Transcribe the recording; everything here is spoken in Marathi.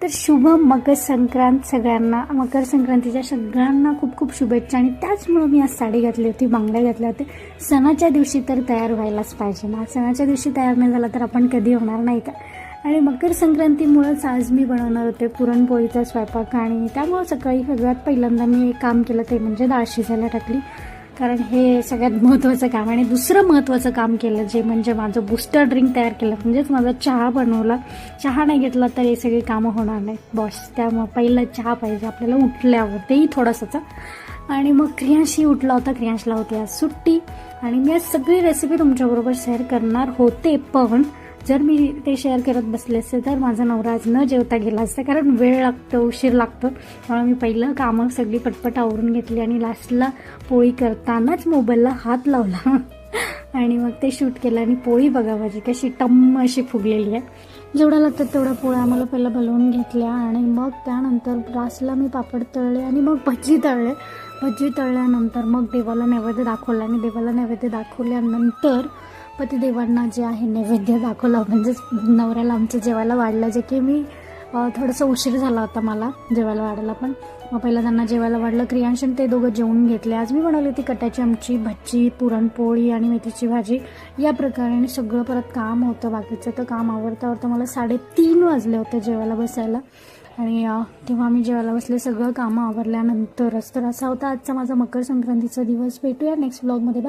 तर शुभ मकर संक्रांत सगळ्यांना. मकर संक्रांतीच्या सगळ्यांना खूप खूप शुभेच्छा. आणि त्याचमुळं मी आज साडी घातली होती, बांगड्या घातल्या होते. सणाच्या दिवशी तर तयार व्हायलाच पाहिजे ना. सणाच्या दिवशी तयार नाही झाला तर आपण कधी होणार नाही का. आणि मकर संक्रांतीमुळंच आज मी बनवणार होते पुरणपोळीचा स्वयंपाक. आणि त्यामुळं सकाळी सगळ्यात पहिल्यांदा मी एक काम केलं ते म्हणजे डाळ शिजायला टाकली, कारण हे सगळ्यात महत्त्वाचं काम. आणि दुसरं महत्त्वाचं काम केलं जे म्हणजे माझं बूस्टर ड्रिंक तयार केलं, म्हणजेच माझा चहा बनवला. चहा नाही घेतला तर हे सगळी कामं होणार नाही बॉस. त्यामुळं पहिलं चहा पाहिजे आपल्याला उठल्यावर, तेही थोडंसंच. आणि मग क्रियांशही उठला होता, क्रियांशला होती आज सुट्टी. आणि मी आज सगळी रेसिपी तुमच्याबरोबर शेअर करणार होते, पण जर मी ते शेअर करत बसले असते तर माझा नवरा आज न जेवता गेला असता, कारण वेळ लागतो, उशीर लागतो. त्यामुळे मी पहिलं कामं सगळी पटपट आवरून घेतली आणि लास्टला पोळी करतानाच मोबाईलला हात लावला आणि मग ते शूट केलं. आणि पोळी बघा माझी कशी टम्म अशी फुगलेली आहे. जेवढ्या लागतात तेवढ्या पोळ्या आम्हाला पहिलं बनवून घेतल्या. आणि मग त्यानंतर लास्टला मी पापड तळले आणि मग भजी तळले. भजी तळल्यानंतर मग देवाला नैवेद्य दाखवला. आणि देवाला नैवेद्य दाखवल्यानंतर पतिदेवांना जे आहे नैवेद्य दाखवला, म्हणजेच नवऱ्याला आमच्या जेवायला वाढलं, जे की मी थोडंसं उशीर झाला होता मला जेवायला वाढायला. पण मग पहिलं त्यांना जेवायला वाढलं. क्रियांशन ते दोघं जेवून घेतले. आज मी बनवली होती कटाची आमची भजी, पुरणपोळी आणि मेथीची भाजी या प्रकारे. आणि सगळं परत काम होतं बाकीचं, तर काम आवरता मला 3:30 वाजले होते जेवायला बसायला. आणि तेव्हा मी जेवायला बसले सगळं कामं आवरल्यानंतरच. तर असा होता आजचा माझा मकर संक्रांतीचा दिवस. भेटूया नेक्स्ट व्लॉगमध्ये. बाय.